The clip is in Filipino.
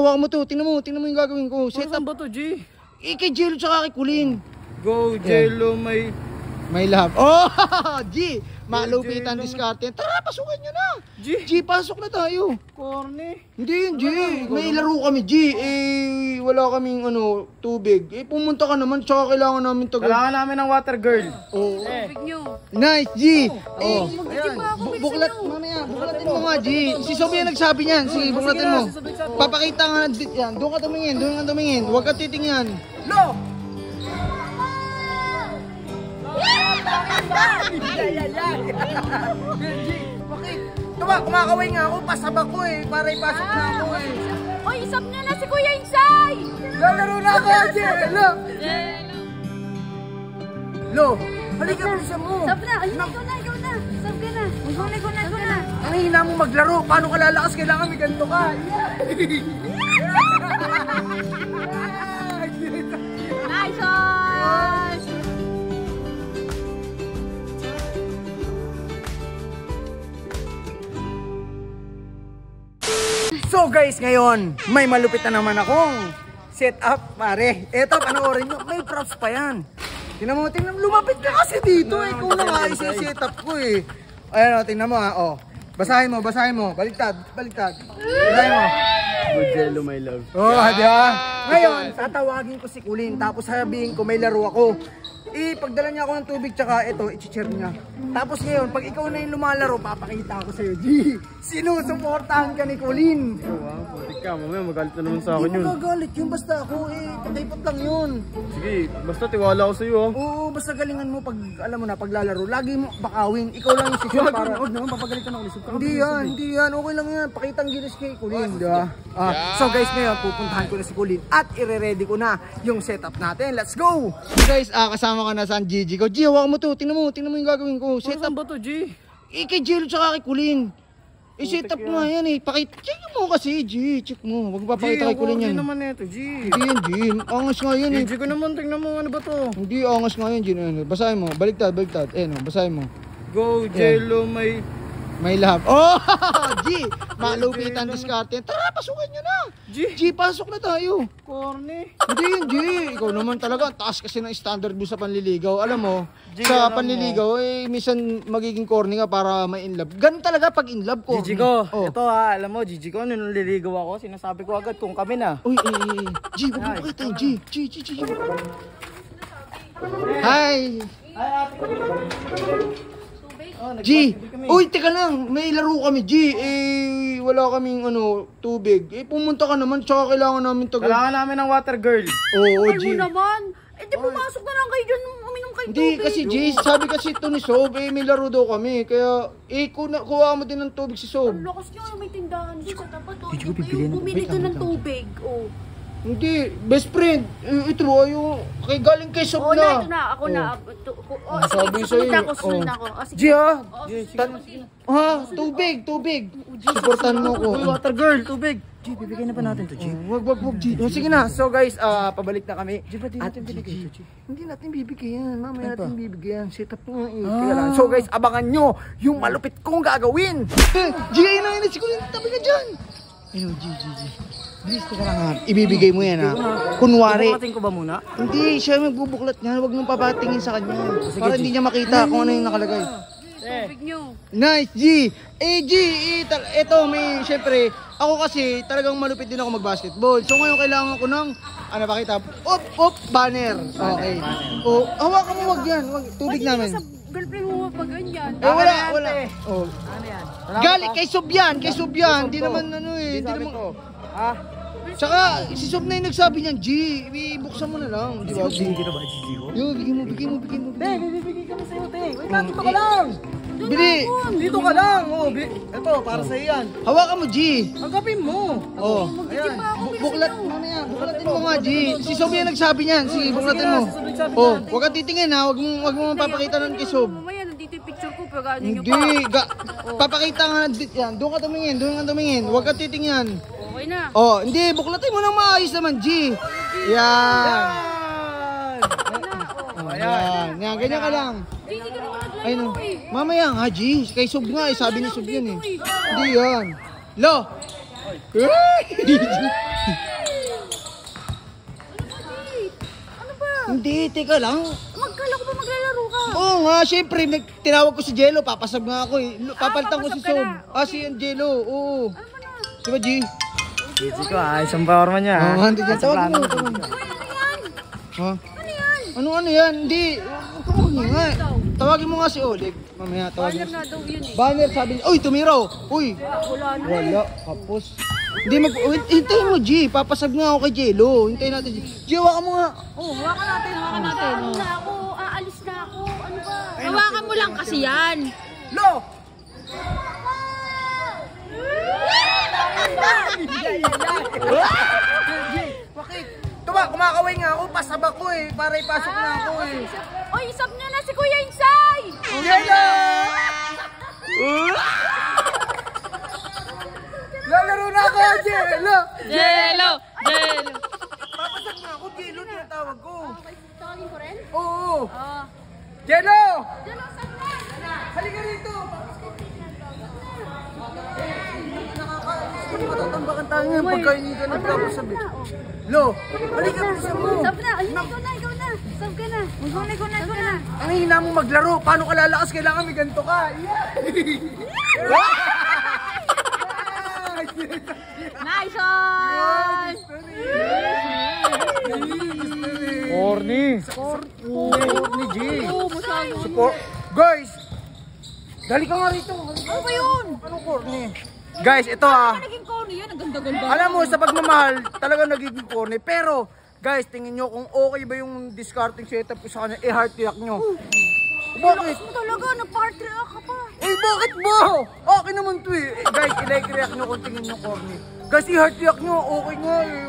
hawakan mo to. Tingnan mo yung gagawin ko. Set up ba to, G? Kay Jello tsaka kay Kulin. Go, Jello, may love. Oh, G! Malupit ang diskarte. Tara, pasukan nyo na. G, pasok na tayo. Corny. Hindi yun, G. May laro kami, G. Wala kaming tubig. Pumunta ka naman, tsaka kailangan namin tagal. Kailangan namin ng water girl. Oh. Tubig nyo. Nice, G. Buklat, mamaya. Buklatin mo nga, G. Si Sophie nagsabi niyan. Sige, buklatin mo. Papakita nga yan. Doon ka tumingin. Huwag ka titingnan. Lo! Bakit? Kumakaway nga ako, pasabak ko para ipasok na ako Hoy, isap niya na si Kuya Insay! Lalaro na ako, Jello! Lo, halika sa mo! Sab na! Ayun, ikaw na! Sab ka na! Ikaw na! Ang hina mo maglaro, paano ka lalakas? Kailangan may ganito ka! Nice one! So guys, ngayon, may malupit na naman akong setup, pare. Eto, panoorin nyo, may props pa yan. Tingnan mo, lumapit ka kasi dito kung na nga isi-setup ko Ayan o, tingnan mo Basahin mo, baliktad. Basahin mo. Good Jello, my love. Oh, di ba? Ngayon, tatawagin ko si Kulin, tapos sabihin ko may laro ako. Pagdala niya ako ng tubig, tsaka ito, i-share niya. Tapos ngayon, pag ikaw na yung lumalaro, papakita ko sa'yo, G. Sinusuportahan ka ni Kulin. Wow, putik ka. Mamaya magalit na naman sa akin yun. Hindi magagalit yun, basta ako pagdaipot lang yun. Sige, basta tiwala ako sa'yo Oo, basta galingan mo pag, alam mo na, paglalaro. Lagi mo bakawin. Ikaw lang yung sisyon para. Huwag naman, papagalitan ako. Hindi yan. Okay lang yan. Pakitang gilis kay Kulin, di ba? So guys, ngayon, pupuntahan ko na si Kulin at ire-ready ko na yung setup natin. Let's go! Guys, kasama ka na sa Gigi ko. G, hawakan mo to. Tingnan mo yung gagawin ko. Set up ba to, G? Kay Jello tsaka kay Kulin. Set up nga yan check mo kasi, G. Check mo. Huwag papakita kay Kulin yan. Hindi naman ito, G. Hindi yan, G. Angas nga yan G ko naman, tingnan mo, ano ba to? Hindi, angas nga yan, G. Basahin mo. Baliktad. Basahin mo. Go, Jello, may love. Oh, G! Malupit ang diskarte. Tara, pasukan nyo na. G, pasok na tayo. Corny. Hindi yun, G. Ikaw naman talaga. Taas kasi ng standard mo sa panliligaw. Alam mo, sa panliligaw, minsan magiging corny ka para ma-inlove. Ganun talaga pag inlove ko. Gigi ko, ito alam mo, Gigi ko, nung naliligaw ako, sinasabi ko agad kung kami na. Uy, G, huwag mo pakita. G. Hi. G! Uy, teka lang! May laro kami, G! Wala kaming tubig. Pumunta ka naman, tsaka kailangan namin tagal. Kailangan namin ng water girl. Oo, G. Ano naman? Di pumasok na lang kayo dyan, uminom kayo Hindi, tubig. kasi G, sabi kasi ito ni Sob, may laro daw kami. Kaya, kuha mo din ng tubig si Sob. Ang lakas nyo, may tindahan dyan sa tapat. Bumili doon ng tubig. Hindi, best friend. Ito, kay galing kay Sob na. Ito na, ako na. Sabi sa'yo. Susunod ako. G, tubig. Supportan mo ko. Water girl, tubig. G, bibigyan na ba natin to, G? Wag, G. Sige na. So guys, pabalik na kami. G, ba't di natin bibigay ito, G? Hindi natin bibigyan. Mamaya Ano natin bibigyan. Set up nga eh. So guys, abangan nyo yung malupit kong gagawin. G, ayun na yun. Siguro tabi ka dyan. Ayun, G. Bilis ka lang ha. Ibibigay mo yan ha. Kunwari. Bubuklatin ko ba muna? Hindi, siya magbubuklat niya. Huwag mong papatingin sa kanya. Para hindi niya makita kung ano yung nakalagay. Tubig nyo. Nice, G! G! Ito, syempre, ako kasi talagang malupit din ako mag-basketball. So ngayon kailangan ko ng, pakita? Banner. Okay. Hawakan mo, wag yan. Tubig namin. Girlfriend mo pa ganyan. Wala. Ano yan? Galing kay Subyan. Hindi naman hindi naman. Tsaka, si Sob na yung nagsabi niyan, G, buksan mo na lang. Di ba? Bigyan ka ba, Gigi ko? Yo, bigyan mo. Bibigay kami sa'yo, te. Wait lang, dito ka lang. Bili. Dito ka lang. Ito, para sa'yo yan. Hawakan mo, G. Agapin mo. Ayan. Buklatin mo nga, G. Si Sob yung nagsabi niyan. Buklatin mo. Huwag kang titingin ha. Huwag mo mapapakita nun kay Sob. Mamaya, nandito yung picture ko. Pero ganyan yung Hindi. Papakita nga. Yan. Doon ka tumingin. Huwag kang titingin. okay na. Hindi. Buklatin mo nang maayos naman, G. Yan. Yan. Ganyan ka lang. Hindi ka naman Ayun. naglaro eh. Mamaya nga, G. Kay Sob nga. Sabi ni Sob yan eh. Hindi yan. Lo. Ano ba? Hindi, teka lang. Magkala ko ba maglalaro ka? Oo nga, syempre, tinawag ko si Jello, papasab nga ako eh. Papalitan ko si papasab ka Sob. na. Ah, si Jello, oo. Ano ba na? Diba, G? Gigi ko ayos ang power man niya. Oo, hindi dyan. Tawag mo. tawag mo. Uy, ano yan? Ha? Ano yan? Ano yan? Hindi. Huwag ka maghinga. Tawagin mo nga si Oleg. Mamaya tawagin. Banner na daw yun eh. Banner, sabi niya. Uy, tumiro. Uy. Wala na. Wala. Kapos. Hindi wait, hintayin mo, G. Papasag nga ako kay Jello. Hintayin natin, G. G, hawakan mo nga. Oh, hawakan natin. Ano na ako? Aalis na ako. Ano ba? Hawakan mo lang kasi yan. Lo! Bakit? Tuba, kumakaway nga ako, pasab ako eh, para ipasok na ako eh. Oy, isap niya na si Kuya Insay! Jello! Lalaro na ako, Jello! Jello! Jello! Papasok na ako, Jello, tinatawag ko. Tawagin ko rin? Oo! Oo. Jello! Jello, saan ka? Halika rito! Hindi matatambakan tayo ngayon pagka hindi ka nagpapasabi. Lo, halika bilisan mo. Sab na! Ay, ikaw na, ikaw na! Sab ka na! Ikaw na! Ang hina mo maglaro, paano ka lalakas? Kailangan may ganito ka. Nice one! Corny. Corny, G. Oo, masyado. Guys, dali ka nga rito. Ano ba yun? Anong corny? Guys, ito ah. Naging corny yan, ang ganda-ganda. Alam mo, sa pagmamahal, talaga nagiging corny. Pero, guys, tingin nyo kung okay ba yung discarding setup ko sa kanya, heart react nyo. Bakit? Mo talaga, nag-party ka pa. Eh, bakit ba? Okay naman to eh. Guys, i-like react nyo kung tingin nyo corny. Guys, i-heart react nyo, okay nga eh.